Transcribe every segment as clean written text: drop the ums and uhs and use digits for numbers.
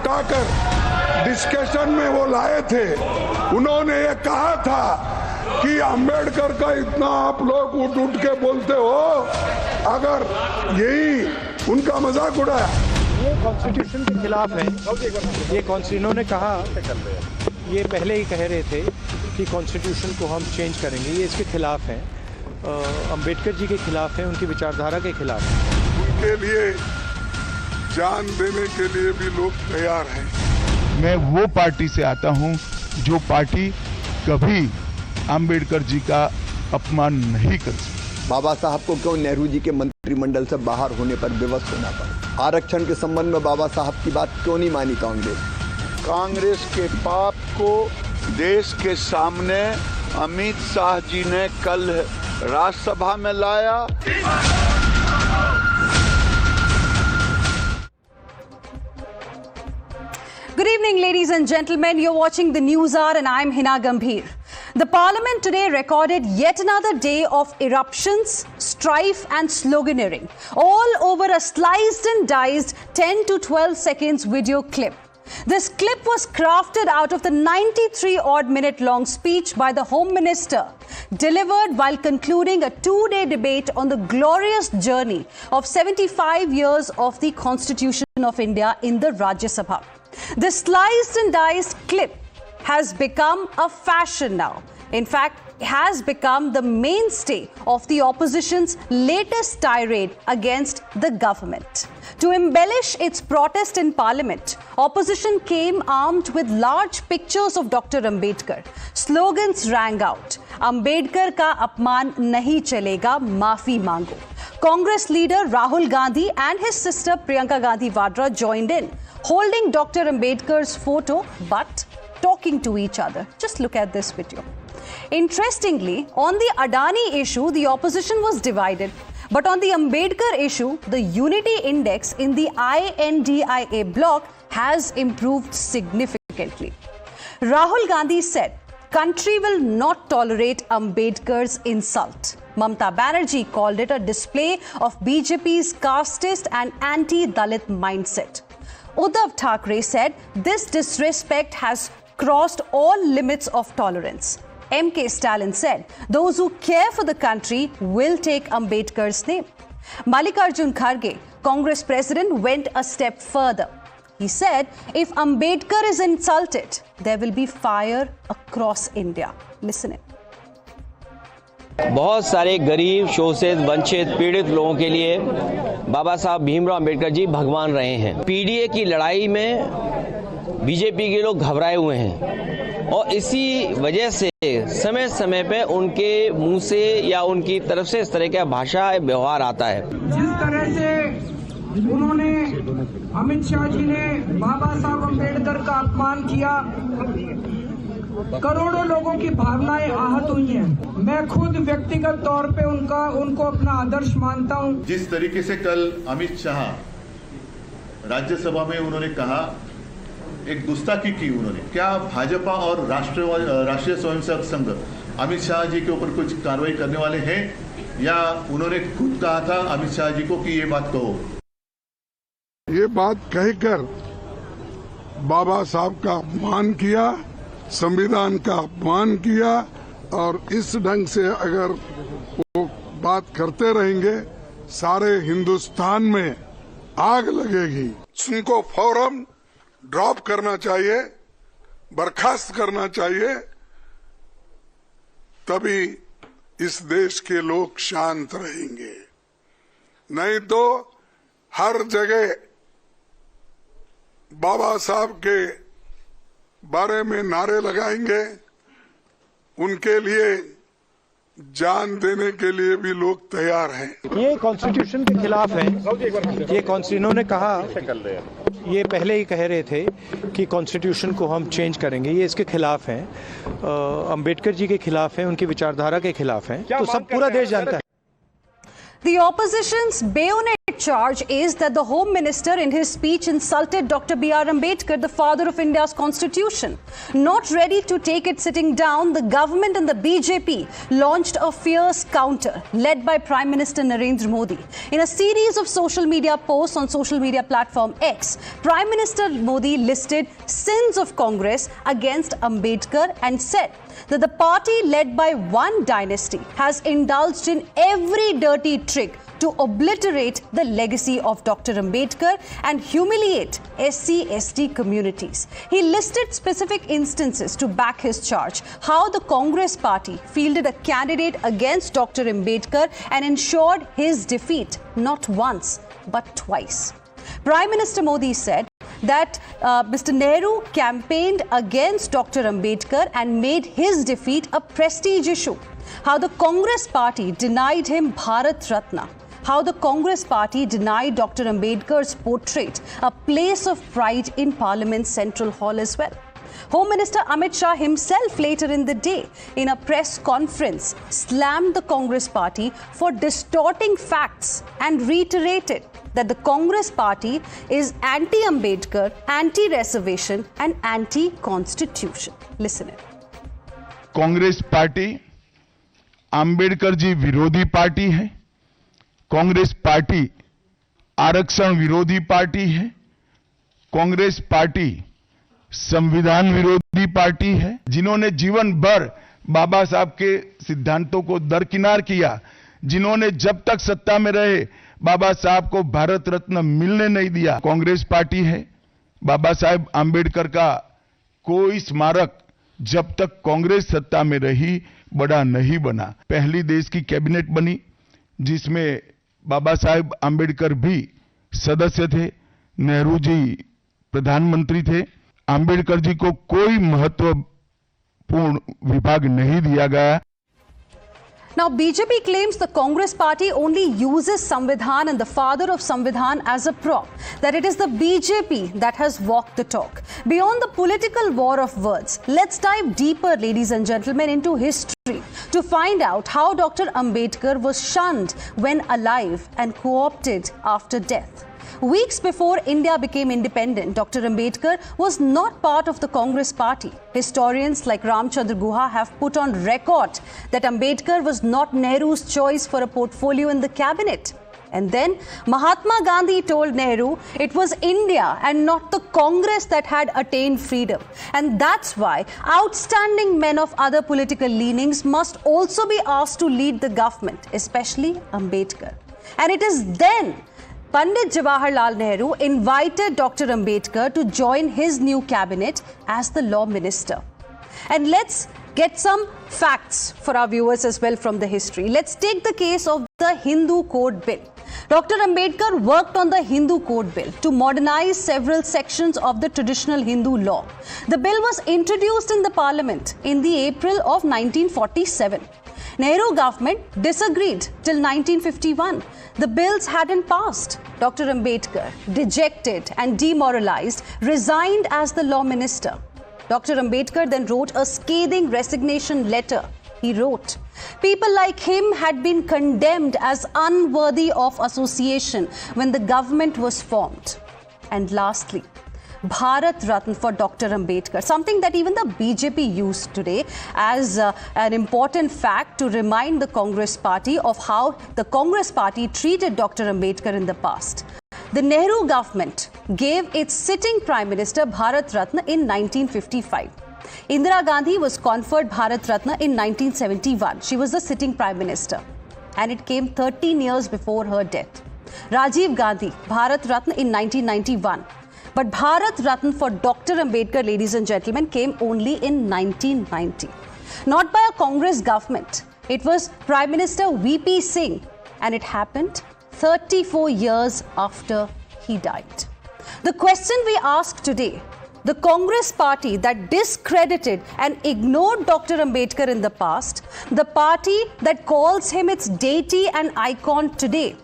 उठाकर डिस्कशन में वो लाए थे। उन्होंने ये कहा था कि अंबेडकर का इतना आप लोग उठ उठ के बोलते हो, अगर यही उनका मजाक उड़ाया। ये कॉन्स्टिट्यूशन के खिलाफ है। ये इन्होंने कहा, ये पहले ही कह रहे थे कि कॉन्स्टिट्यूशन को हम चेंज करेंगे, ये इसके खिलाफ है, अंबेडकर जी के खिलाफ है, उनकी विचारधारा के खिलाफ है। उनके लिए जान देने के लिए भी लोग तैयार हैं। मैं वो पार्टी से आता हूं जो पार्टी कभी अंबेडकर जी का अपमान नहीं कर सकती। बाबा साहब को क्यों नेहरू जी के मंत्रिमंडल से बाहर होने पर विवश होना पड़ा? आरक्षण के संबंध में बाबा साहब की बात क्यों नहीं मानी कांग्रेस? कांग्रेस के पाप को देश के सामने अमित शाह जी ने कल राज्यसभा में लाया। Good evening, ladies and gentlemen. You're watching the News Hour and I'm Hina Gambhir. The parliament today recorded yet another day of eruptions, strife and sloganeering, all over a sliced and diced 10 to 12 seconds video clip. This clip was crafted out of the 93-odd minute long speech by the Home Minister, delivered while concluding a 2-day debate on the glorious journey of 75 years of the Constitution of India in the Rajya Sabha. This sliced and diced clip has become a fashion now. In fact, it has become the mainstay of the opposition's latest tirade against the government. To embellish its protest in Parliament, opposition came armed with large pictures of Dr. Ambedkar. Slogans rang out. Ambedkar ka apman nahi chalega, maafi mango. Congress leader Rahul Gandhi and his sister Priyanka Gandhi Vadra joined in, holding Dr. Ambedkar's photo but talking to each other. Just look at this video. Interestingly, on the Adani issue, the opposition was divided. But on the Ambedkar issue, the unity index in the INDIA bloc has improved significantly. Rahul Gandhi said, "Country will not tolerate Ambedkar's insult." Mamata Banerjee called it a display of BJP's casteist and anti-Dalit mindset. Uddhav Thackeray said, "This disrespect has crossed all limits of tolerance." M.K. Stalin said, "Those who care for the country will take Ambedkar's name." Mallikarjun Kharge, Congress president, went a step further. He said, "If Ambedkar is insulted, there will be fire across India." Listen in. बहुत सारे गरीब, शोषित, वंचित, पीड़ित लोगों के लिए बाबा साहब भीमराव अंबेडकर जी भगवान रहे हैं। पीडीए की लड़ाई में बीजेपी के लोग घबराए हुए हैं और इसी वजह से समय समय पे उनके मुंह से या उनकी तरफ से इस तरह का भाषा व्यवहार आता है। जिस तरह से उन्होंने अमित शाह जी ने बाबा साहब अंबेडकर का अपमान किया, करोड़ों लोगों की भावनाएं आहत हुई हैं। मैं खुद व्यक्तिगत तौर पे उनको अपना आदर्श मानता हूं। जिस तरीके से कल अमित शाह राज्यसभा में उन्होंने कहा, एक गुस्ताखी की उन्होंने, क्या भाजपा और राष्ट्रीय स्वयंसेवक संघ अमित शाह जी के ऊपर कुछ कार्रवाई करने वाले हैं, या उन्होंने खुद कहा था अमित शाह जी को कि ये बात कहो? ये बात कहकर बाबा साहब का अपमान किया, संविधान का अपमान किया, और इस ढंग से अगर वो बात करते रहेंगे सारे हिंदुस्तान में आग लगेगी। उनको फौरन ड्रॉप करना चाहिए, बर्खास्त करना चाहिए, तभी इस देश के लोग शांत रहेंगे। नहीं तो हर जगह बाबा साहब के बारे में नारे लगाएंगे, उनके लिए जान देने के लिए भी लोग तैयार हैं। ये कॉन्स्टिट्यूशन के खिलाफ है। ये इन्होंने कहा, ये पहले ही कह रहे थे कि कॉन्स्टिट्यूशन को हम चेंज करेंगे, ये इसके खिलाफ है, अंबेडकर जी के खिलाफ है, उनकी विचारधारा के खिलाफ है। तो सब पूरा देश जानता है। The opposition's bayonet immediate charge is that the Home Minister in his speech insulted Dr. B.R. Ambedkar, the father of India's constitution. Not ready to take it sitting down, the government and the BJP launched a fierce counter led by Prime Minister Narendra Modi. In a series of social media posts on social media platform X, Prime Minister Modi listed sins of Congress against Ambedkar and said that the party led by one dynasty has indulged in every dirty trick to obliterate the legacy of Dr. Ambedkar and humiliate SC/ST communities. He listed specific instances to back his charge, how the Congress party fielded a candidate against Dr. Ambedkar and ensured his defeat not once but twice. Prime Minister Modi said that Mr. Nehru campaigned against Dr. Ambedkar and made his defeat a prestige issue. How the Congress party denied him Bharat Ratna. How the Congress party denied Dr. Ambedkar's portrait a place of pride in Parliament's Central Hall as well. Home Minister Amit Shah himself later in the day, in a press conference, slammed the Congress party for distorting facts and reiterated that the Congress party is anti-Ambedkar, anti-reservation and anti-constitution. Listen in. Congress party Ambedkar ji विरोधी party है। Congress party आरक्षण विरोधी party है। Congress party संविधान विरोधी party है, जिन्होंने जीवन भर बाबा साहब के सिद्धांतों को दरकिनार किया, जिन्होंने जब तक सत्ता में रहे बाबा साहब को भारत रत्न मिलने नहीं दिया। कांग्रेस पार्टी है। बाबा साहब आंबेडकर का कोई स्मारक जब तक कांग्रेस सत्ता में रही बड़ा नहीं बना। पहली देश की कैबिनेट बनी जिसमें बाबा साहब आंबेडकर भी सदस्य थे, नेहरू जी प्रधानमंत्री थे। आंबेडकर जी को कोई महत्वपूर्ण विभाग नहीं दिया गया। Now, BJP claims the Congress party only uses Samvidhan and the father of Samvidhan as a prop, that it is the BJP that has walked the talk. Beyond the political war of words, let's dive deeper, ladies and gentlemen, into history to find out how Dr. Ambedkar was shunned when alive and co-opted after death. Weeks before India became independent, Dr. Ambedkar was not part of the Congress party. Historians like Ramchandra Guha have put on record that Ambedkar was not Nehru's choice for a portfolio in the cabinet. And then Mahatma Gandhi told Nehru it was India and not the Congress that had attained freedom. And that's why outstanding men of other political leanings must also be asked to lead the government, especially Ambedkar. And it is then Pandit Jawaharlal Nehru invited Dr. Ambedkar to join his new cabinet as the law minister. And let's get some facts for our viewers as well from the history. Let's take the case of the Hindu Code Bill. Dr. Ambedkar worked on the Hindu Code Bill to modernize several sections of the traditional Hindu law. The bill was introduced in the Parliament in the April of 1947. Nehru government disagreed till 1951. The bills hadn't passed. Dr. Ambedkar, dejected and demoralized, resigned as the law minister. Dr. Ambedkar then wrote a scathing resignation letter. He wrote, people like him had been condemned as unworthy of association when the government was formed. And lastly, Bharat Ratna for Dr. Ambedkar, something that even the BJP used today as an important fact to remind the Congress party of how the Congress party treated Dr. Ambedkar in the past. The Nehru government gave its sitting Prime Minister Bharat Ratna in 1955. Indira Gandhi was conferred Bharat Ratna in 1971. She was the sitting Prime Minister. And it came 13 years before her death. Rajiv Gandhi, Bharat Ratna in 1991. But Bharat Ratna for Dr. Ambedkar, ladies and gentlemen, came only in 1990. Not by a Congress government. It was Prime Minister VP Singh. And it happened 34 years after he died. The question we ask today, the Congress party that discredited and ignored Dr. Ambedkar in the past, the party that calls him its deity and icon today,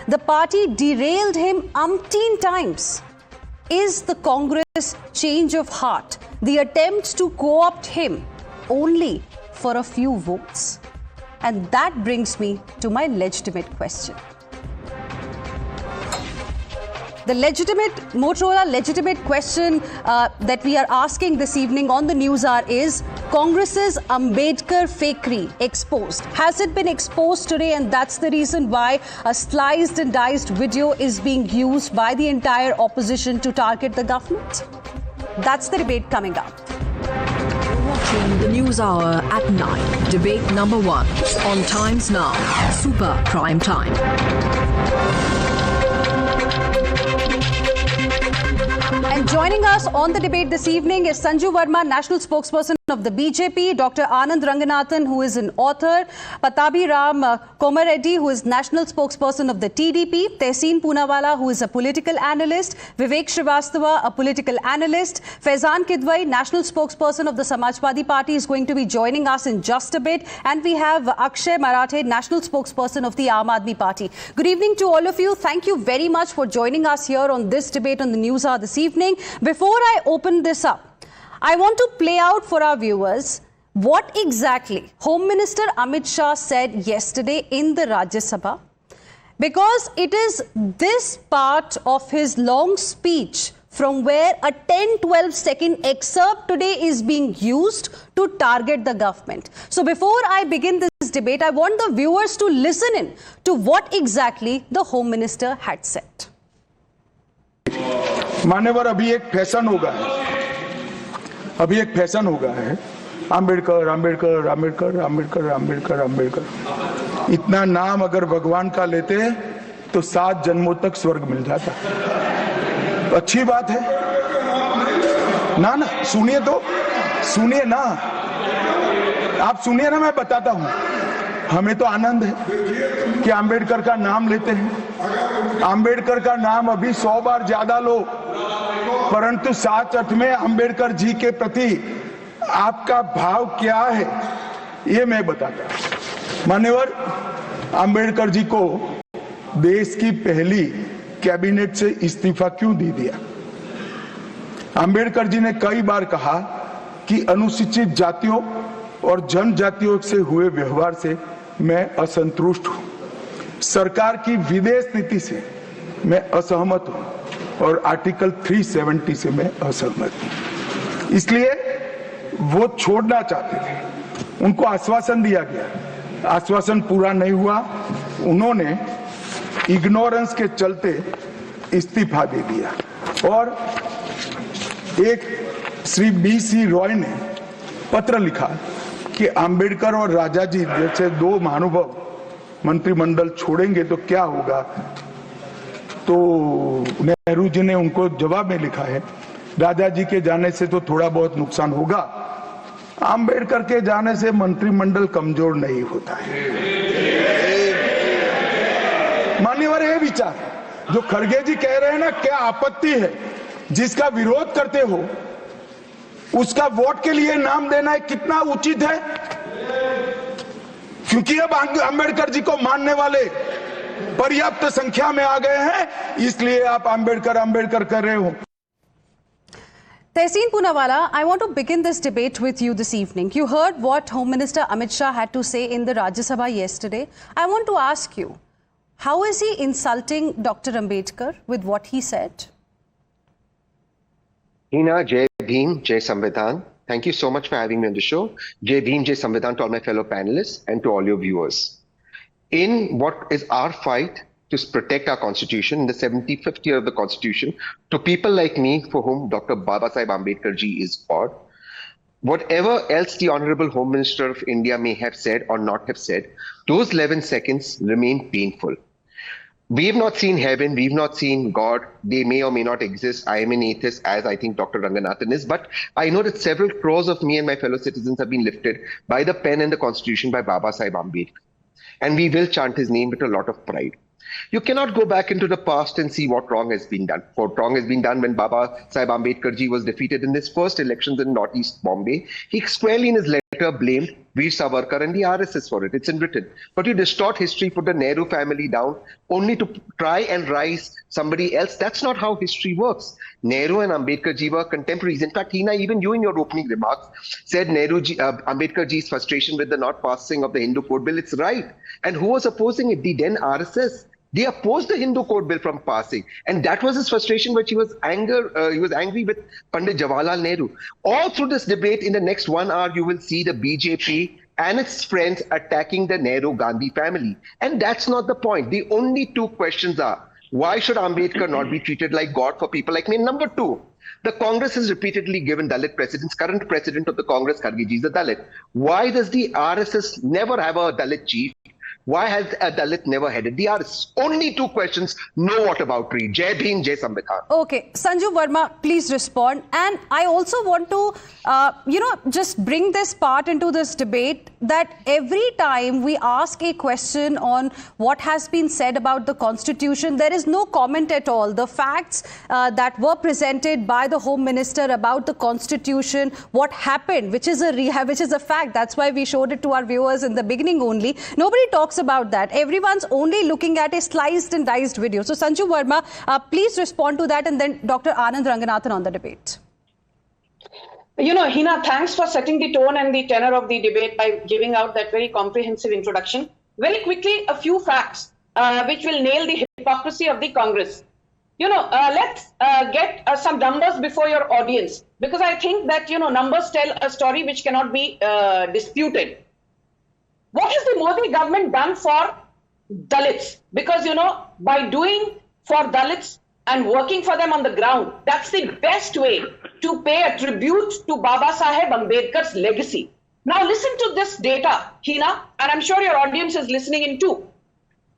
the party derailed him umpteen times. Is the Congress change of heart, the attempt to co-opt him only for a few votes? And that brings me to my legitimate question. The legitimate question that we are asking this evening on the News Hour is Congress's Ambedkar fakery exposed. Has it been exposed today, and that's the reason why a sliced and diced video is being used by the entire opposition to target the government? That's the debate coming up. Watching the News Hour at 9. Debate number 1 on Times Now. Super Prime Time. And joining us on the debate this evening is Sanju Verma, National Spokesperson of the BJP, Dr. Anand Ranganathan, who is an author, Patabi Ram Komareddy, who is National Spokesperson of the TDP, Tehseen Poonawalla, who is a political analyst, Vivek Srivastava, a political analyst, Faizan Kidwai, National Spokesperson of the Samajwadi Party, is going to be joining us in just a bit, and we have Akshay Marathe, National Spokesperson of the Aam Aadmi Party. Good evening to all of you. Thank you very much for joining us here on this debate on the News Hour this evening. Before I open this up, I want to play out for our viewers what exactly Home Minister Amit Shah said yesterday in the Rajya Sabha, because it is this part of his long speech from where a 10-12 second excerpt today is being used to target the government. So before I begin this debate, I want the viewers to listen in to what exactly the Home Minister had said. मान्यवर, अभी एक fashion हो गया है, आम्बेडकर आम्बेडकर आम्बेडकर आम्बेडकर आम्बेडकर आम्बेडकर। इतना नाम अगर भगवान का लेते तो 7 जन्मों तक स्वर्ग मिल जाता। अच्छी बात है ना? सुनिए तो, सुनिए ना, आप सुनिए ना, मैं बताता हूं। हमें तो आनंद है कि आम्बेडकर का नाम लेते हैं। आम्बेडकर का नाम अभी 100 बार ज्यादा लो, परंतु साथ अर्थ में आम्बेडकर जी के प्रति आपका भाव क्या है, ये मैं बताता हूं। मान्यवर, आम्बेडकर जी को देश की पहली कैबिनेट से इस्तीफा क्यों दे दिया? आम्बेडकर जी ने कई बार कहा कि अनुसूचित जातियों और जनजातियों से हुए व्यवहार से मैं असंतुष्ट हूं, सरकार की विदेश नीति से मैं असहमत हूं और आर्टिकल 370 से मैं असहमत हूं। इसलिए वो छोड़ना चाहते थे, उनको आश्वासन दिया गया, आश्वासन पूरा नहीं हुआ, उन्होंने इग्नोरेंस के चलते इस्तीफा दे दिया। और एक श्री BC रॉय ने पत्र लिखा कि आम्बेडकर और राजा जी जैसे 2 महानुभाव मंत्रिमंडल छोड़ेंगे तो क्या होगा। तो नेहरू जी ने उनको जवाब में लिखा है, राजा जी के जाने से तो थोड़ा बहुत नुकसान होगा, आम्बेडकर के जाने से मंत्रिमंडल कमजोर नहीं होता है। मान्यवर, ये विचार जो खड़गे जी कह रहे हैं ना, क्या आपत्ति है? जिसका विरोध करते हो उसका वोट के लिए नाम देना है, कितना उचित है? क्योंकि अब अंबेडकर जी को मानने वाले पर्याप्त संख्या में आ गए हैं, इसलिए आप अंबेडकर अंबेडकर कर रहे हो। Tehseen Poonawalla, I want to begin this debate with you this evening. You heard what Home Minister Amit Shah had to say in the Rajya Sabha yesterday. I want to ask you, how is he insulting Dr. Ambedkar with what he said? Hina, Jai Bhim, Jai Samvidhan. Thank you so much for having me on the show. Jai Bhim, Jai Samvidhan to all my fellow panelists and to all your viewers. In what is our fight to protect our Constitution, in the 75th year of the Constitution, to people like me for whom Dr. Babasaheb Ambedkar ji is God, whatever else the Honorable Home Minister of India may have said or not have said, those 11 seconds remain painful. We have not seen heaven, we've not seen God, they may or may not exist. I am an atheist, as I think Dr. Ranganathan is, but I know that several crores of me and my fellow citizens have been lifted by the pen and the Constitution by Babasaheb Ambedkar. And we will chant his name with a lot of pride. You cannot go back into the past and see what wrong has been done. What wrong has been done when Babasaheb Ambedkar ji was defeated in his first elections in Northeast Bombay. He squarely in his letter blamed Veer Savarkar and the RSS for it. It's in written. But you distort history, put the Nehru family down only to try and rise somebody else. That's not how history works. Nehru and Ambedkar ji were contemporaries. In fact, Hina, even you in your opening remarks said Ambedkar ji's frustration with the not passing of the Hindu Code Bill. It's right. And who was opposing it? The then RSS. They opposed the Hindu Code Bill from passing, and that was his frustration, which he was angry with Pandit Jawaharlal Nehru. All through this debate, in the next 1 hour, you will see the BJP and its friends attacking the Nehru-Gandhi family. And that's not the point. The only two questions are, why should Ambedkar not be treated like God for people like me? Number two, the Congress has repeatedly given Dalit presidents. Current president of the Congress, Kharge ji, is a Dalit. Why does the RSS never have a Dalit chief? Why has a Dalit never headed the RSS? Only two questions. No whataboutery. Jai Bhim, Jai Samvidhan. Okay, Sanju Verma, please respond. And I also want to, just bring this part into this debate that every time we ask a question on what has been said about the Constitution, there is no comment at all. The facts that were presented by the Home Minister about the Constitution, what happened, which is a fact. That's why we showed it to our viewers in the beginning only. Nobody talks about that. Everyone's only looking at a sliced and diced video. So Sanju Verma, please respond to that, and then Dr. Anand Ranganathan on the debate. Hina, thanks for setting the tone and the tenor of the debate by giving out that very comprehensive introduction. Very quickly, a few facts which will nail the hypocrisy of the Congress. Let's get some numbers before your audience, because I think that, numbers tell a story which cannot be disputed. What has the Modi government done for Dalits? Because, by doing for Dalits and working for them on the ground, that's the best way to pay a tribute to Baba Saheb Ambedkar's legacy. Now listen to this data, Hina, and I'm sure your audience is listening in too.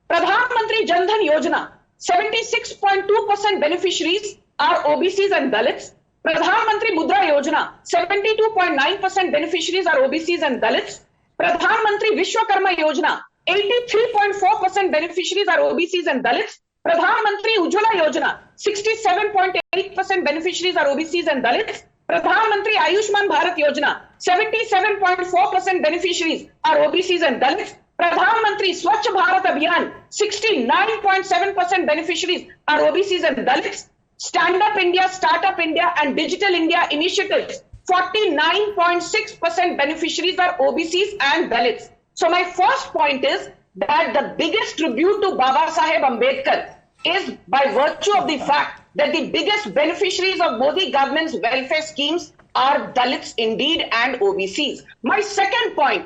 Pradhan Mantri Jan Dhan Yojana, 76.2% beneficiaries are OBCs and Dalits. Pradhan Mantri Mudra Yojana, 72.9% beneficiaries are OBCs and Dalits. Pradhan Mantri Vishwakarma Yojana, 83.4% beneficiaries are OBCs and Dalits. Pradhan Mantri Ujjwala Yojana, 67.8% beneficiaries are OBCs and Dalits. Pradhan Mantri Ayushman Bharat Yojana, 77.4% beneficiaries are OBCs and Dalits. Pradhan Mantri Swachh Bharat Abhiyan, 69.7% beneficiaries are OBCs and Dalits. Stand Up India, Startup India and Digital India initiatives, 49.6% beneficiaries are OBCs and Dalits. So my first point is that the biggest tribute to Baba Saheb Ambedkar is by virtue of the fact that the biggest beneficiaries of Modi government's welfare schemes are Dalits indeed and OBCs. My second point,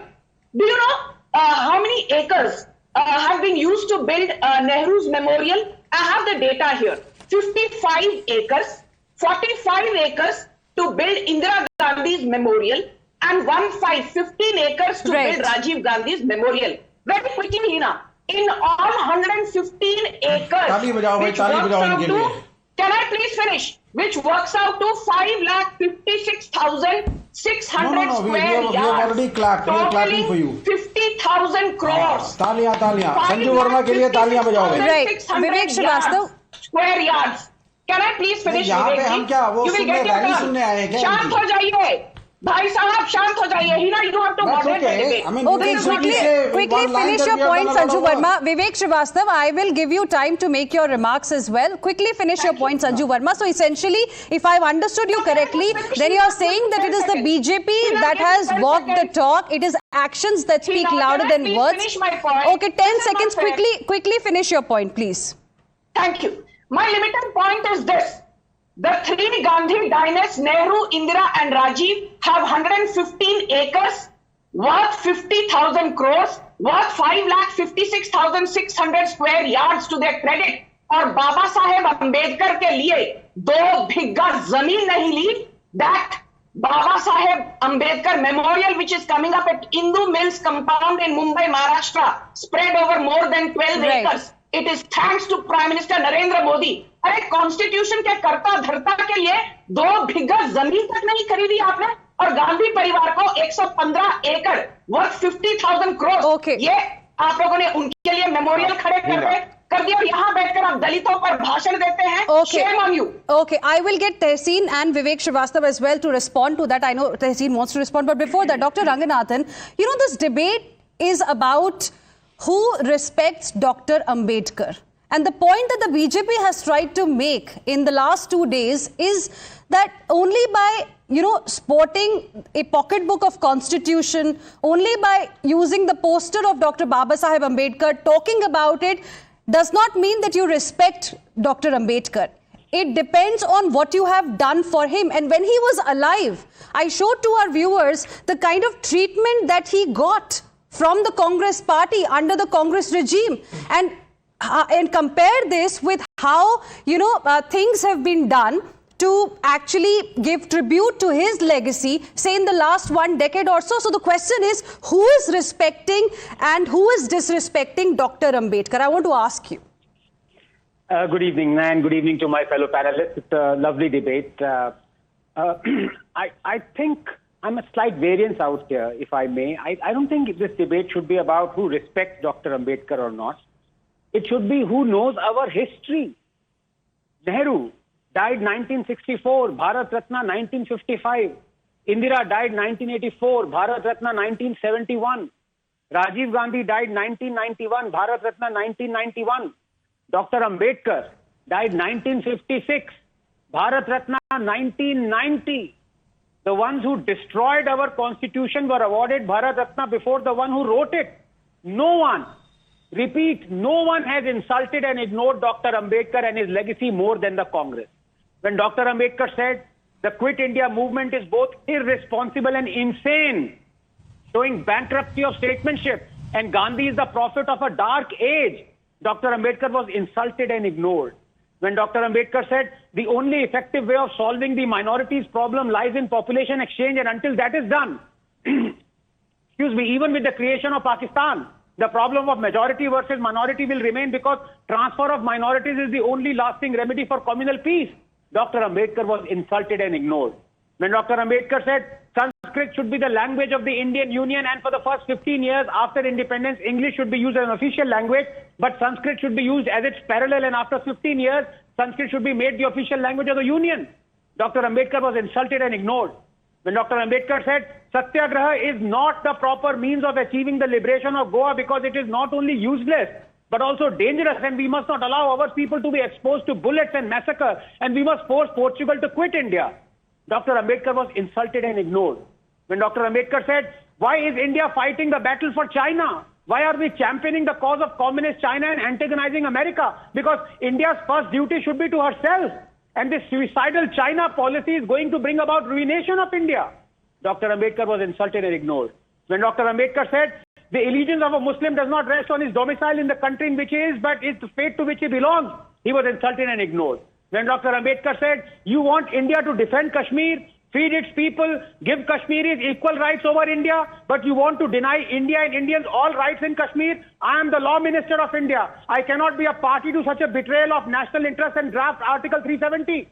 do you know how many acres have been used to build Nehru's memorial? I have the data here. 55 acres, 45 acres to build Indira Gandhi's memorial, and 15 acres to build Rajiv Gandhi's memorial. Very quickly, Hina, in all 115 acres, can I please finish? Which works out to 5,56,600 square yards. We have already clapped. We are clapping for you. 50,000 crores. तालियां तालियां. संजू वर्मा के लिए तालियां बजाओ. Right. Vivek Srivastava. Square yards. Can I please finish? यहाँ पे हम क्या वो सुनने रैली सुनने आए हैं क्या? शांत हो जाइए. भाई साहब शांत हो जाइए. Hina, you have to moderate the debate. Okay, quickly finish your point, Sanju Verma. Vivek Srivastava, I will give you time to make your remarks as well. Quickly finish your point, Sanju Verma. So essentially, if I've understood you correctly, then you're saying that it is the BJP that has walked the talk. It is actions that speak louder than words. Okay, 10 seconds. Quickly finish your point, please. Thank you. My limited point is this. The three Gandhi dynasts, Nehru, Indira and Rajiv, have 115 acres, worth 50,000 crores, worth 5,56,600 square yards to their credit. और बाबा साहेब अंबेडकर के लिए 2 बिघा जमीन नहीं ली. That Baba Saheb Ambedkar Memorial, which is coming up at Indu Mills compound in Mumbai, Maharashtra, spread over more than 12 acres. It is thanks to Prime Minister Narendra Modi. अरे constitution के कर्ता धर्ता के लिए 2 बिघा जमीन तक नहीं खरीदी आपने, और गांधी परिवार को 115 एकड़ वर्थ 50,000 करोड़ ये आप लोगों ने उनके लिए मेमोरियल खड़े कर दिया, और यहाँ बैठकर आप दलितों पर भाषण देते हैं. Shame on you. Okay, I will get Tehseen and Vivek Srivastava as well to respond to that. I know Tehseen wants to respond, but before that, Dr. Ranganathan, this debate is about who respects Dr. Ambedkar. And the point that the BJP has tried to make in the last 2 days is that only by, sporting a pocketbook of Constitution, only by using the poster of Dr. Baba Saheb Ambedkar, talking about it, does not mean that you respect Dr. Ambedkar. It depends on what you have done for him. And when he was alive, I showed to our viewers the kind of treatment that he got from the Congress party under the Congress regime, and compare this with how things have been done to actually give tribute to his legacy, say in the last 1 decade or so. So the question is, who is respecting and who is disrespecting Dr. Ambedkar? I want to ask you. Good evening, and good evening to my fellow panelists. It's a lovely debate. I think I'm a slight variance out here, if I may. I don't think this debate should be about who respects Dr. Ambedkar or not. It should be who knows our history. Nehru died 1964, Bharat Ratna 1955. Indira died 1984, Bharat Ratna 1971. Rajiv Gandhi died 1991, Bharat Ratna 1991. Dr. Ambedkar died 1956, Bharat Ratna 1990. The ones who destroyed our constitution were awarded Bharat Ratna before the one who wrote it. No one, repeat, no one has insulted and ignored Dr. Ambedkar and his legacy more than the Congress. When Dr. Ambedkar said the Quit India movement is both irresponsible and insane, showing bankruptcy of statesmanship, and Gandhi is the prophet of a dark age, Dr. Ambedkar was insulted and ignored. When Dr. Ambedkar said the only effective way of solving the minorities problem lies in population exchange, and until that is done, excuse me, even with the creation of Pakistan, the problem of majority versus minority will remain, because transfer of minorities is the only lasting remedy for communal peace. Dr. Ambedkar was insulted and ignored. When Dr. Ambedkar said Sanskrit should be the language of the Indian Union, and for the first 15 years after independence, English should be used as an official language, but Sanskrit should be used as its parallel, and after 15 years, Sanskrit should be made the official language of the Union. Dr. Ambedkar was insulted and ignored. When Dr. Ambedkar said Satyagraha is not the proper means of achieving the liberation of Goa because it is not only useless but also dangerous, and we must not allow our people to be exposed to bullets and massacre, and we must force Portugal to quit India. Dr. Ambedkar was insulted and ignored. When Dr. Ambedkar said, why is India fighting the battle for China? Why are we championing the cause of communist China and antagonizing America? Because India's first duty should be to herself. And this suicidal China policy is going to bring about ruination of India. Dr. Ambedkar was insulted and ignored. When Dr. Ambedkar said, the allegiance of a Muslim does not rest on his domicile in the country in which he is, but is the fate to which he belongs, he was insulted and ignored. When Dr. Ambedkar said, you want India to defend Kashmir, feed its people, give Kashmiris equal rights over India, but you want to deny India and Indians all rights in Kashmir, I am the law minister of India. I cannot be a party to such a betrayal of national interest and draft Article 370.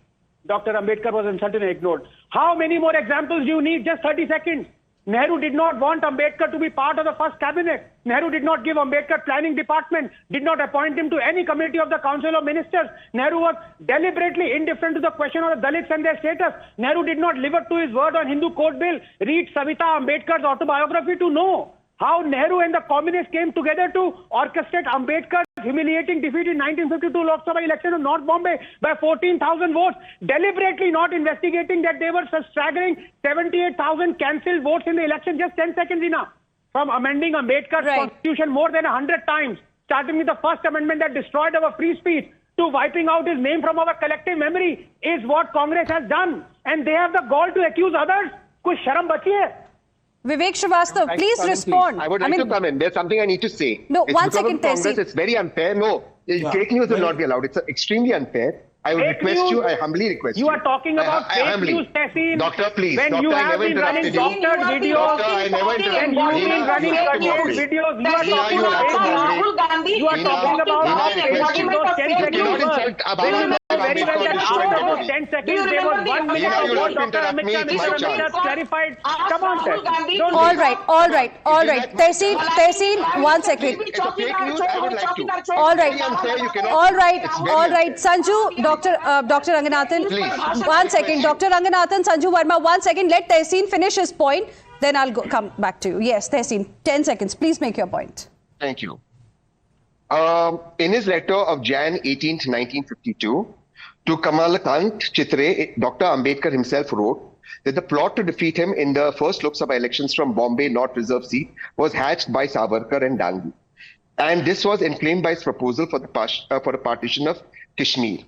Dr. Ambedkar was insulted and ignored. How many more examples do you need? Just 30 seconds. Nehru did not want Ambedkar to be part of the first cabinet. Nehru did not give Ambedkar planning department, did not appoint him to any committee of the Council of Ministers. Nehru was deliberately indifferent to the question of the Dalits and their status. Nehru did not live up to his word on Hindu Code Bill. Read Savita Ambedkar's autobiography to know how Nehru and the communists came together to orchestrate Ambedkar's humiliating defeat in 1952 Lok Sabha election of North Bombay by 14,000 votes, deliberately not investigating that there were such staggering 78,000 cancelled votes in the election. Just 10 seconds enough. From amending Ambedkar's constitution more than 100 times, starting with the first amendment that destroyed our free speech, to wiping out his name from our collective memory, is what Congress has done. And they have the gall to accuse others. Kuch sharam bachi hai. Vivek Srivastava, please respond. I would like to come in. There's something I need to say. No, it's 1 second, Congress, it's very unfair. No, fake news will not be allowed. It's extremely unfair. I would request you, I humbly request you. You are talking about fake news, Tehseen. Doctor, please. When Doctor, you I have never been running interrupted you. doctored videos, Doctor, I never interrupted and you've been running curtailed videos, you are talking about Rahul Gandhi. You are talking about those 10 seconds. Very well that after those 10 seconds, there was 1 minute of what Dr. Amit Shah clarified. Come on, Tehseen. All right. Tehseen, 1 second. All right. Sanju, Dr. Ranganathan, 1 second. Dr. Ranganathan, Sanju Verma, 1 second. Let Tehseen finish his point. Then I'll come back to you. Yes, Tehseen, 10 seconds. Please make your point. Thank you. In his letter of Jan 18th, 1952, to Kamalakant Chitre, Dr. Ambedkar himself wrote that the plot to defeat him in the first Lok Sabha elections from Bombay North Reserve seat was hatched by Savarkar and Dangi. and this was inflamed by his proposal for the partition of Kashmir.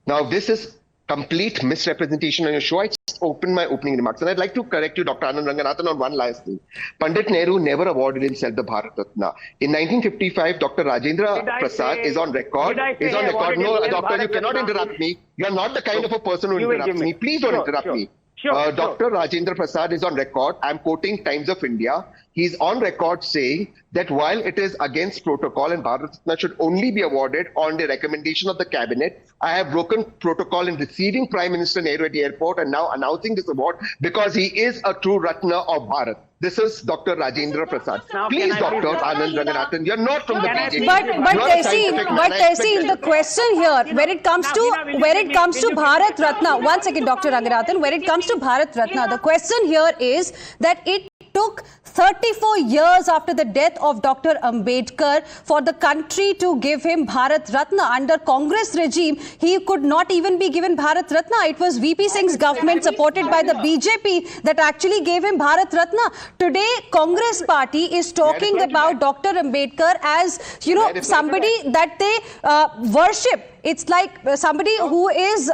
Now, this is complete misrepresentation on your show. I just opened my opening remarks, and I'd like to correct you, Dr. Anand Ranganathan, on one last thing. Pandit Nehru never awarded himself the Bharat Ratna. In 1955, Dr. Rajendra Prasad is on record. No, doctor, you cannot interrupt me. You are not the kind of a person who interrupts me. Please don't interrupt me. Dr. Rajendra Prasad is on record. I'm quoting Times of India. He's on record saying that while it is against protocol and Bharat Ratna should only be awarded on the recommendation of the cabinet, I have broken protocol in receiving Prime Minister Nehru at the airport and now announcing this award because he is a true Ratna of Bharat. This is Dr. Rajendra Prasad. Please, Dr. Anand Ranganathan, you're not from the BJP. But Tehseen, the question here, when it comes to Bharat Ratna, one second, Dr. Ranganathan, when it comes to Bharat Ratna, the question here is that it took 34 years after the death of Dr. Ambedkar for the country to give him Bharat Ratna. Under Congress regime, he could not even be given Bharat Ratna. It was VP Singh's government supported by the BJP that actually gave him Bharat Ratna. Today, Congress party is talking about Dr. Ambedkar as, somebody that they worship. It's like somebody who is,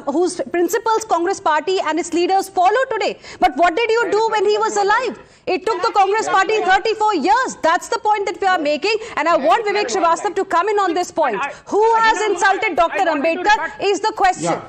whose principles Congress party and its leaders follow today. But what did you do when he was alive? It took the Congress party 34 years. That's the point that we are making. And I want Vivek Srivastava to come in on this point. Who has insulted Dr. Ambedkar is the question.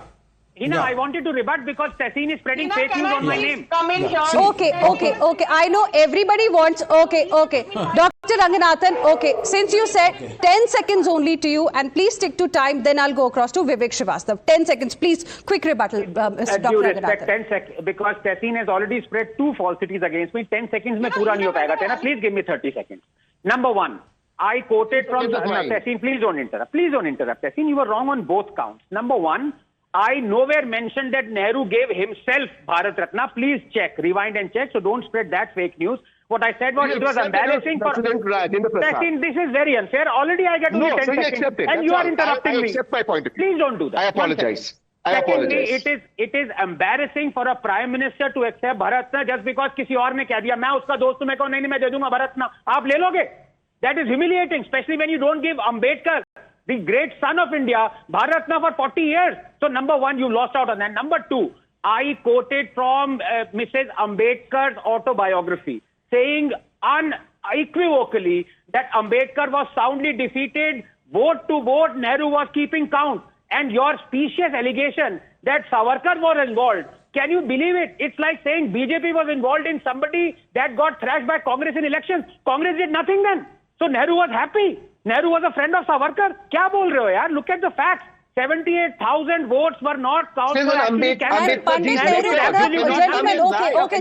Hina, I wanted to rebut because Tehseen is spreading fake news on my name. Okay. I know everybody wants. Okay. Dr. Ranganathan, okay. Since you said 10 seconds only to you, and please stick to time, then I'll go across to Vivek Srivastava. 10 seconds, please. Quick rebuttal, Dr. Ranganathan. 10 seconds, because Tehseen has already spread 2 falsities against me. 10 seconds mein pura nahi ho payega. Tehna, please give me 30 seconds. Number 1, I quoted from Tehseen. Please don't interrupt. Tehseen, you were wrong on both counts. Number 1, I nowhere mentioned that Nehru gave himself Bharat Ratna. Please check, rewind and check. So don't spread that fake news. What I said was it was embarrassing for Tehseen. This is very unfair. Already I get only 10 seconds. And you are interrupting me. I accept my point of view. Please don't do that. I apologize. Secondly, it is embarrassing for a Prime Minister to accept Bharat Ratna just because किसी और ने कह दिया. मैं उसका दोस्त हूं, मैं कहूं नहीं मैं दे दूंगा Bharat Ratna. आप ले लोगे? That is humiliating, especially when you don't give Ambedkar, the great son of India, Bharat Ratna for 40 years. So number 1, you lost out on that. Number 2, I quoted from Mrs. Ambedkar's autobiography saying unequivocally that Ambedkar was soundly defeated, vote to vote, Nehru was keeping count. And your specious allegation that Savarkar was involved, can you believe it? It's like saying BJP was involved in somebody that got thrashed by Congress in elections. Congress did nothing then. So Nehru was happy. Nehru was a friend of Savarkar. क्या बोल रहे हो यार? Look at the facts. 78,000 votes were not counted. Pandit Nehru,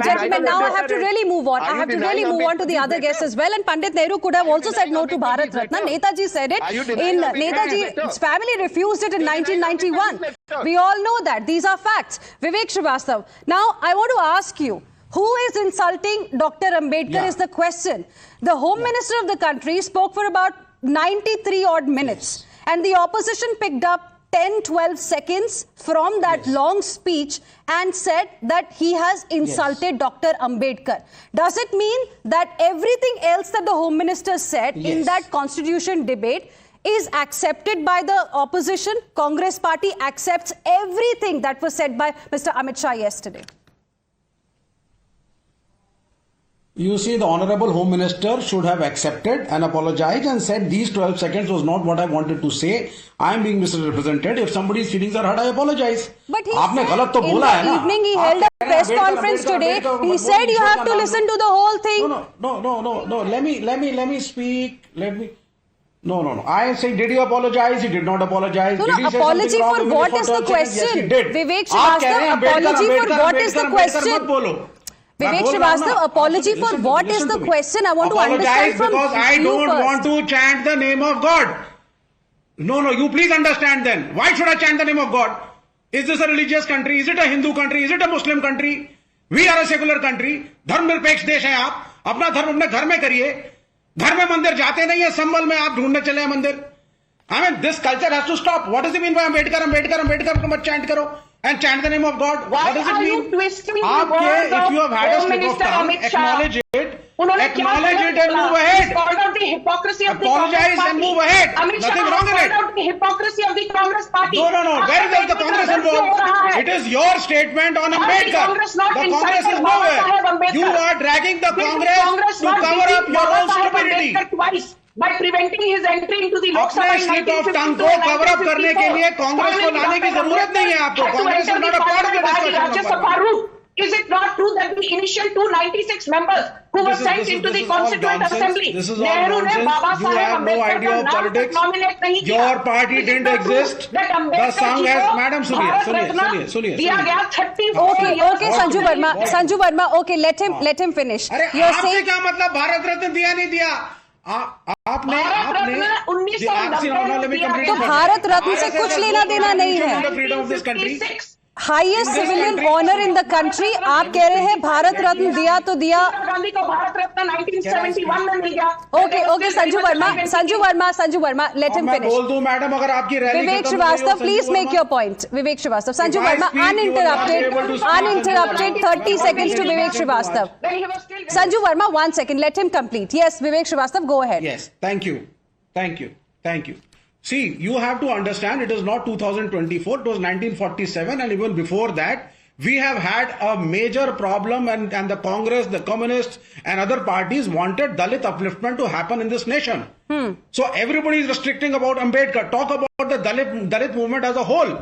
gentlemen, now I have to really move on. I have to really move on to the other guests as well. And Pandit Nehru could have also said no to Bharat Ratna. Netaji said it. Netaji's family refused it in 1991. We all know that. These are facts. Vivek Srivastava. Now, I want to ask you, who is insulting Dr. Ambedkar is the question. The Home Minister of the country spoke for about 93 odd minutes. And the opposition picked up 10-12 seconds from that long speech and said that he has insulted Dr. Ambedkar. Does it mean that everything else that the Home Minister said in that constitution debate is accepted by the opposition? Congress party accepts everything that was said by Mr. Amit Shah yesterday. You see, the Honorable Home Minister should have accepted and apologized and said these 12 seconds was not what I wanted to say. I am being misrepresented. If somebody's feelings are hurt, I apologize. But he said in the evening he held a press conference today. He said you have to listen to the whole thing. No. Let me speak. No. I am saying, did he apologize? He did not apologize. No, apology for what is the question? Yes, he did. Vivek Srivastava, apology for what is the question? Vivek Srivastava, apology for what is the question? I want to understand from because I don't want to chant the name of God. No, you please understand then. Why should I chant the name of God? Is this a religious country? Is it a Hindu country? Is it a Muslim country? We are a secular country. धर्म निरपेक्ष देश है आप. अपना धर्म अपने घर में करिए. घर में मंदिर जाते नहीं है. संबल में आप ढूंढने चले हैं मंदिर. I mean, this culture has to stop. What does it mean by Ambedkar को मत chant करो. And chant the name of God. Why what does it are mean? You twisting the words if you have had a slip of tongue, Amit Shah? acknowledge it. उन्होंने Acknowledge it and move ahead. called out the hypocrisy of the Apologize Congress and party. move ahead. Amit Shah Nothing wrong in called it. out the hypocrisy of the Congress party. No. Where is the Congress involved? It is your statement on Ambedkar. Congress not The Congress is incited Baba Saheb nowhere. Ambedkar. You are dragging the Did Congress to not cover up defeat your Baba own Saheb stupidity. Ambedkar twice by preventing his entry into the Lok Sabha अपने in slip of tongue 1952 को cover up करने के लिए कांग्रेस को लाने की जरूरत नहीं है आपको. Congress is not a part of the discussion. Rajya route. Is it not true that the initial 296 members who were sent into the Constituent Assembly, This is all Nehru ne nonsense. Baba You Saheb have no Ambedkar idea का of नाम politics. तक nominate नहीं किया? Your party Is it didn't not true exist. that The Ambedkar song ji has, को madam, Bharat Ratna सुनिए. दिया गया 34 Okay, Sanju Verma. Okay, let him finish. अरे You're आपसे saying क्या मतलब भारत रत्न दिया नहीं दिया? आपने भारत रत्न 1990 तो भारत रत्न से कुछ लेना देना नहीं है. Freedom of this country. Highest civilian honour in the country. आप कह रहे हैं भारत रत्न दिया तो दिया. गांधी को भारत रत्न 1971 में मिल गया. Okay, Sanju Verma, let him मैं finish. बोल दूं मैडम अगर आपकी rally Vivek Srivastava, please make your point. Vivek Srivastava. Sanju If I Verma, speak, you will not be able to speak. uninterrupted, 30 seconds to Vivek Srivastava. Then he was still Sanju Verma, 1 second, let him complete. Yes, Vivek Srivastava, go ahead. Yes, thank you. See, you have to understand it is not 2024, it was 1947, and even before that, we have had a major problem, and the Congress, the Communists, and other parties wanted Dalit upliftment to happen in this nation. So everybody is restricting about Ambedkar. Talk about the Dalit movement as a whole.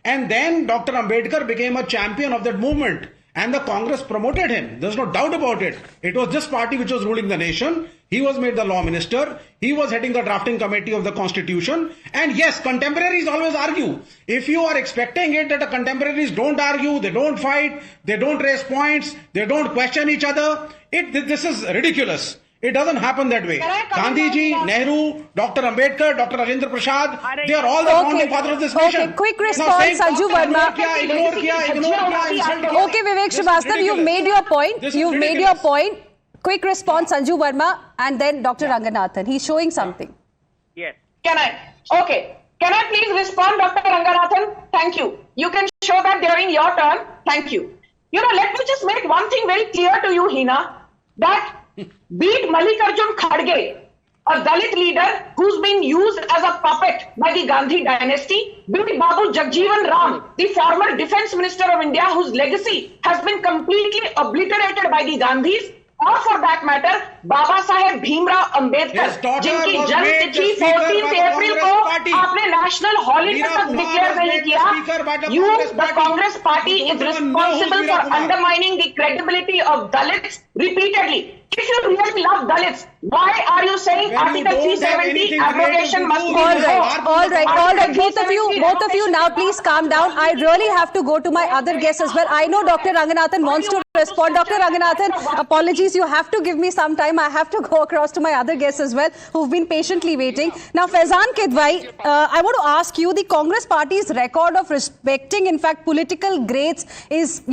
And then Dr. Ambedkar became a champion of that movement. And the Congress promoted him. There's no doubt about it. It was this party which was ruling the nation. He was made the law minister. He was heading the drafting committee of the constitution. And yes, contemporaries always argue. If you are expecting it that the contemporaries don't argue, they don't fight, they don't raise points, they don't question each other, this is ridiculous. It doesn't happen that way. Gandhi ji, Nehru, Dr. Ambedkar, Dr. Rajendra Prasad, they are all the founding fathers of this nation. Okay, quick response, Sanju Verma. Ignore kiya. Okay, Vivek Srivastava, you've made your point. You've made your point. Quick response, Sanju Verma, and then Dr. Ranganathan. He's showing something. Yes. Can I? Okay. Can I please respond, Dr. Ranganathan? Thank you. You can show that during your turn. Thank you. Let me just make one thing very clear to you, Hina, that beat Mallikarjun Kharge, a Dalit leader who's been used as a puppet by the Gandhi dynasty, beat Babu Jagjeevan Ram, the former defense minister of India, whose legacy has been completely obliterated by the Gandhis, और for that matter Baba Saheb Bhimrao Ambedkar जिनकी जन्म तिथि 14 अप्रैल को आपने national holiday तक declare नहीं किया. You, the Congress Party, is responsible for undermining the credibility of Dalits repeatedly. If you really love Dalits, why are you saying Article 370 abrogation must be All right. Both of you now please calm down. I really have to go to my other guests as well. I know Dr. Ranganathan wants to respond. Dr. Ranganathan, apologies, you have to give me some time. I have to go across to my other guests as well, who've been patiently waiting. Now, Faizan Kidwai, I want to ask you, the Congress Party's record of respecting, in fact, political greats is,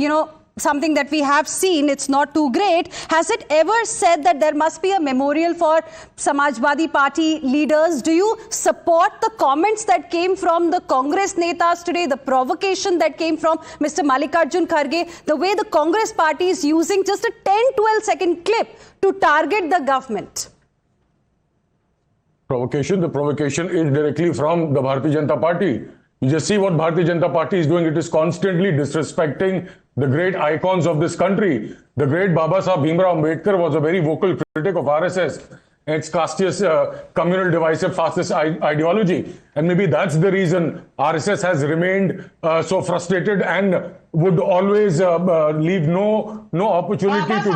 something that we have seen. It's not too great. Has it ever said that there must be a memorial for Samajwadi Party leaders? Do you support the comments that came from the Congress netas today, the provocation that came from Mr. Mallikarjun Kharge, the way the Congress Party is using just a 10-12 second clip to target the government? The provocation is directly from the Bharatiya Janata Party. You just see what Bharatiya Janata Party is doing. It is constantly disrespecting the great icons of this country. The great Baba Saheb Bhimrao Ambedkar was a very vocal critic of RSS and its castiest, communal, divisive, fascist ideology. And maybe that's the reason RSS has remained so frustrated and would always leave no opportunity to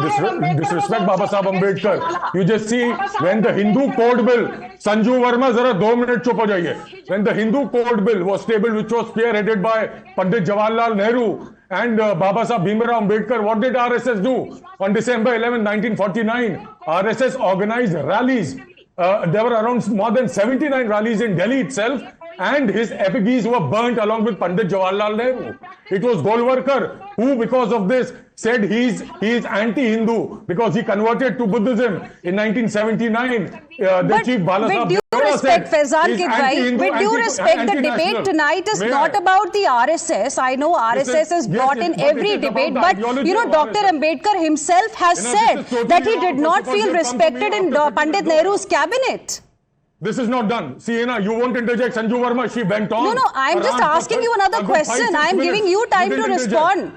disrespect Baba Saheb Ambedkar. You just see when the Hindu Code Bill, Sanju Verma, zara 2 minute chup ho jaiye. When the Hindu Code Bill was tabled, which was spearheaded by Pandit Jawaharlal Nehru and Baba Saheb Bhimrao Ambedkar, what did RSS do? On December 11, 1949, RSS organized rallies. There were around more than 79 rallies in Delhi itself and his effigies were burnt along with Pandit Jawaharlal Nehru. It was Golwalkar who, because of this, said he is anti-Hindu because he converted to Buddhism in 1979. The chief Bala with Saheb due Deora respect, said Faizan he's Kidwai, anti-Hindu, with due respect, the debate anti-national. tonight is May not I? about the RSS. I know RSS is brought in every debate, but you know, Dr. Ambedkar himself has said that he did not feel respected in Pandit Nehru's cabinet. This is not done. See, you won't interject. Sanju Verma, she went on. No, I'm just asking you another question. I'm giving you time to respond.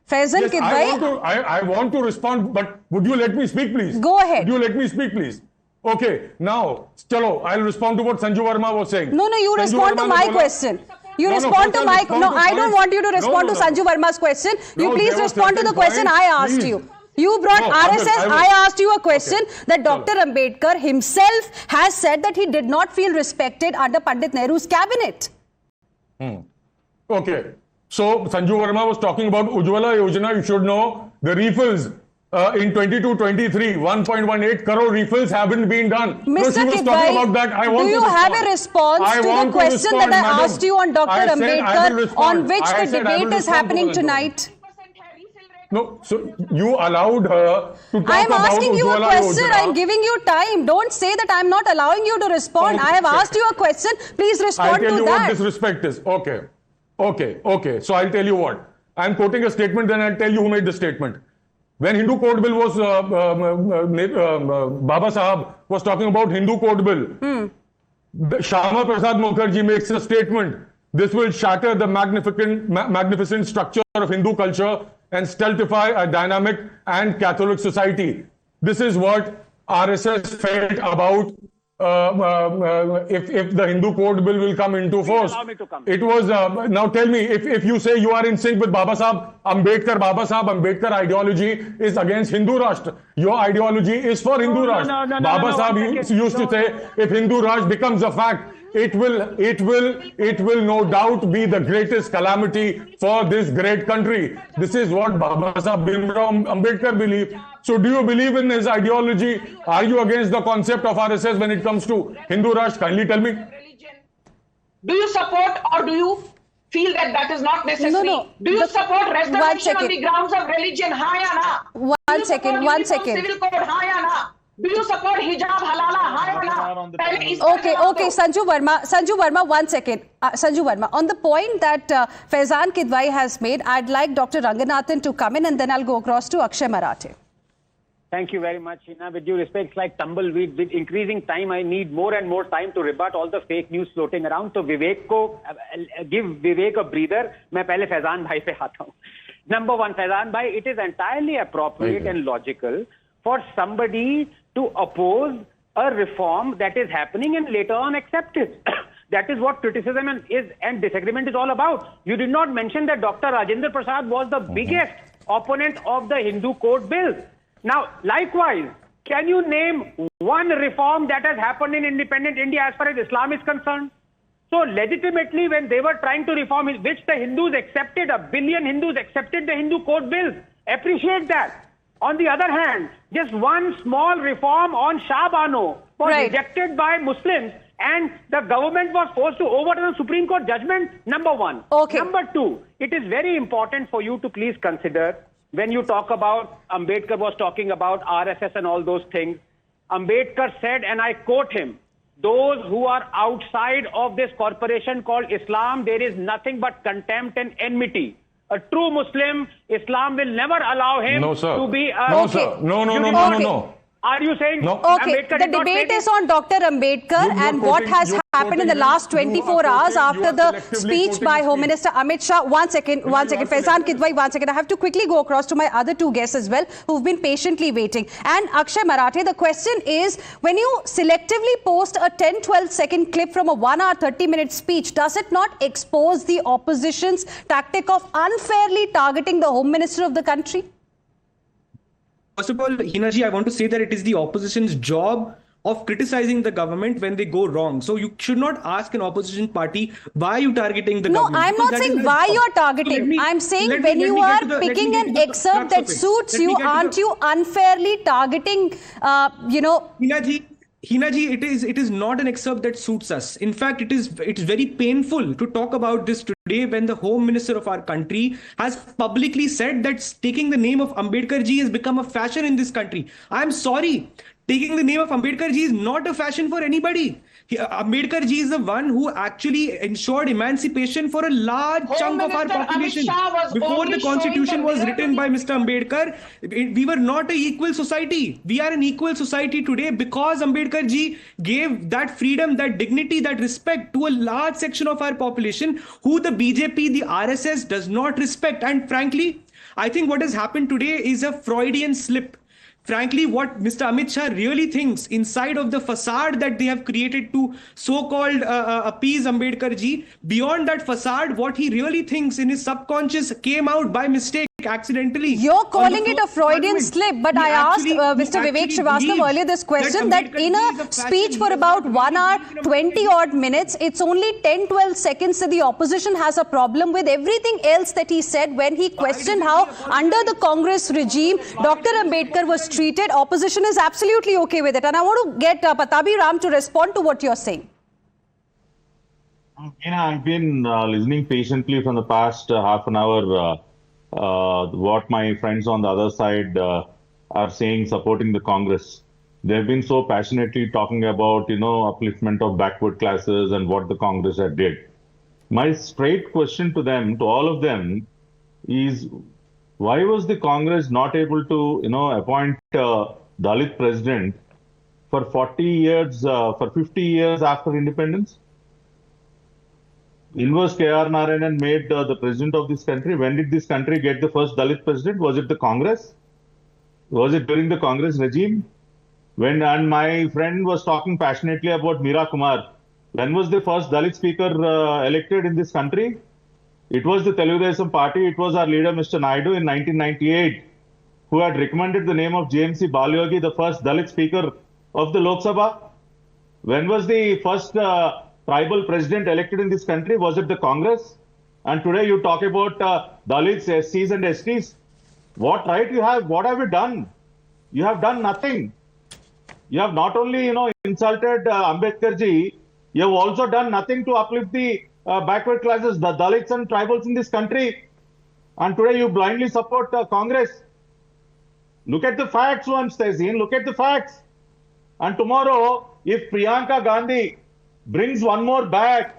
Faizan Yes, Kidwai. I want to respond, but would you let me speak, please? Go ahead. Would you let me speak, please? Okay, now, chalo, I'll respond to what Sanju Verma was saying. No, you Sanju respond to Verma my ne bola- question. You No, respond first to I'll my... respond No, to I don't points. want you to respond to Sanju Verma's question. You No, please there were respond to the certain question points, I asked please. you. You brought No, RSS. I asked you a question that Chalo. Dr. Ambedkar himself has said that he did not feel respected under Pandit Nehru's cabinet. Okay. So, Sanju Verma was talking about Ujjwala Yojana. You should know the refills in 22-23, 1.18 crore refills haven't been done. No, Mr. she was Kidwai, talking about that. I want do you to have respond. a response I to want the question respond, that I madam. asked you on Dr. I said I will Ambedkar, respond. on which I the said I will debate is respond to happening Sanju. tonight? No, so you allowed her to talk I'm about asking you a Ujjwala question. Yojana. I'm giving you time. Don't say that I'm not allowing you to respond. I have asked you a question. Please I'll respond tell to you that. what disrespect is. Okay. So I'll tell you what. I'm quoting a statement, then I'll tell you who made the statement. When Hindu Code Bill was, Baba Sahab was talking about Hindu Code Bill, Shyama Prasad Mukherjee makes a statement. This will shatter the magnificent structure of Hindu culture and stultify a dynamic and Catholic society. This is what RSS felt about if the Hindu Code Bill will come into force. allow me to come. It was, now tell me, if you say you are in sync with Baba Sahab Ambedkar ideology is against Hindu Rashtra. Your ideology is for Hindu Rashtra. no, Baba no, Sahab one second. used to say, if Hindu Raj becomes a fact, it will no doubt be the greatest calamity for this great country. This is what Baba Sahab Bhimrao Ambedkar believed. So do you believe in his ideology? Are you against the concept of RSS when it comes to Hindu Rashtra? Kindly tell me. Do you support or do you feel that that is not necessary? No. Do you support restoration on second. the grounds of religion? Ha ya na? One Do you second, support one uniform second. Civil code? Ha ya na? Do you support hijab halala? Ha ya na? Pehle is par jawab Okay, do. Sanju Verma, 1 second. Sanju Verma, on the point that Faizan Kidwai has made, I'd like Dr. Ranganathan to come in and then I'll go across to Akshay Marathe. Thank you very much, Hina. With due respect, it's like tumbleweed. With increasing time, I need more and more time to rebut all the fake news floating around. So Vivek ko, give Vivek a breather. मैं पहले फैजान भाई पे आता हूँ. Number one, Faizan bhai, it is entirely appropriate and logical for somebody to oppose a reform that is happening and later on accept it. That is what criticism and disagreement is all about. You did not mention that Dr. Rajendra Prasad was the biggest opponent of the Hindu Code Bill. Now, likewise, can you name one reform that has happened in independent India as far as Islam is concerned? So legitimately, when they were trying to reform it, which the Hindus accepted, 1 billion Hindus accepted the Hindu Code Bills. Appreciate that. On the other hand, just one small reform on Shah Bano was rejected by Muslims and the government was forced to overturn a Supreme Court judgment, number one. Okay. Number two, it is very important for you to please consider when you talk about, Ambedkar was talking about RSS and all those things. Ambedkar said, and I quote him, those who are outside of this corporation called Islam, there is nothing but contempt and enmity. A true Muslim, Islam will never allow him to be a... No, sir. No. Are you saying... No. Okay, the debate is on Dr. Ambedkar and what has happened in the last 24 hours after the speech by Home Minister Amit Shah. One second. Faizan Kidwai, 1 second. I have to quickly go across to my other two guests as well who've been patiently waiting. And Akshay Marathe, the question is, when you selectively post a 10-12 second clip from a 1 hour 30-minute speech, does it not expose the opposition's tactic of unfairly targeting the Home Minister of the country? First of all, Hina ji, I want to say that it is the opposition's job of criticizing the government when they go wrong. So you should not ask an opposition party, why are you targeting the government? No, I'm not saying why you're targeting. I'm saying when you are picking an excerpt that suits you, aren't you unfairly targeting, Hina ji, Hina ji, it is not an excerpt that suits us. In fact, it's very painful to talk about this today when the Home Minister of our country has publicly said that taking the name of Ambedkar ji has become a fashion in this country. I'm sorry. Taking the name of Ambedkar ji is not a fashion for anybody. Ambedkar ji is the one who actually ensured emancipation for a large chunk of our population. Before the constitution was written by Mr. Ambedkar, we were not an equal society. We are an equal society today because Ambedkar ji gave that freedom, that dignity, that respect to a large section of our population who the BJP, the RSS does not respect. And frankly, I think what has happened today is a Freudian slip. Frankly, what Mr. Amit Shah really thinks inside of the facade that they have created to so-called appease Ambedkar ji, beyond that facade, what he really thinks in his subconscious came out by mistake, accidentally. You're calling it a Freudian slip, but I asked Mr. Vivek Srivastava earlier this question that in a speech for about 1 hour, 20 odd minutes, it's only 10-12 seconds that the opposition has a problem with. Everything else that he said when he questioned how under the Congress regime, Dr. Ambedkar was treated, opposition is absolutely okay with it. And I want to get Patabi Ram to respond to what you're saying. I've been listening patiently from the past half an hour what my friends on the other side are saying, supporting the Congress. They've been so passionately talking about, upliftment of backward classes and what the Congress had did. My straight question to them, to all of them, is why was the Congress not able to, appoint Dalit president for 40 years, for 50 years after independence? Inverse K.R. Narayanan made the president of this country. When did this country get the first Dalit president? Was it the Congress? Was it during the Congress regime? And my friend was talking passionately about Meera Kumar. When was the first Dalit speaker elected in this country? It was the Telugudesam party. It was our leader, Mr. Naidu, in 1998, who had recommended the name of JMC Balyogi, the first Dalit speaker of the Lok Sabha. When was the first tribal president elected in this country? Was it the Congress? And today you talk about Dalits, SCs and STs. What right you have? What have you done? You have done nothing. You have not only, insulted Ambedkar ji, you have also done nothing to uplift the backward classes, the Dalits and tribals in this country. And today you blindly support Congress. Look at the facts once, Tehseen. Look at the facts. And tomorrow, if Priyanka Gandhi brings one more bag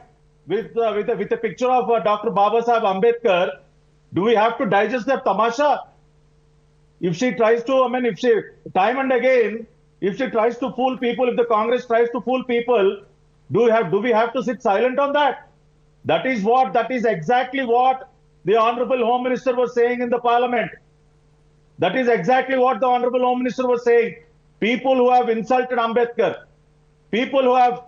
with a picture of Dr. Babasaheb Ambedkar, do we have to digest that tamasha? If she tries to, time and again, if she tries to fool people, if the Congress tries to fool people, do we have to sit silent on that? That is exactly what the Honorable Home Minister was saying in the Parliament. That is exactly what the Honorable Home Minister was saying. People who have insulted Ambedkar, people who have,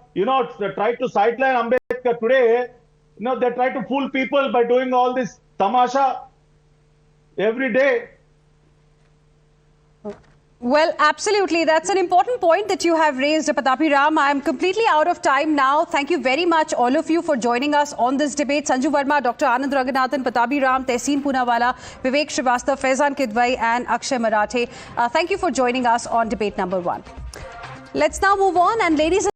tried to sideline Ambedkar today, they try to fool people by doing all this tamasha every day. Well, absolutely. That's an important point that you have raised, Patapi Ram. I am completely out of time now. Thank you very much, all of you, for joining us on this debate. Sanju Verma, Dr. Anand Ranganathan, Patapi Ram, Tehseen Poonawala, Vivek Srivastava, Faizan Kidwai and Akshay Marathe. Thank you for joining us on debate number 1. Let's now move on. And ladies and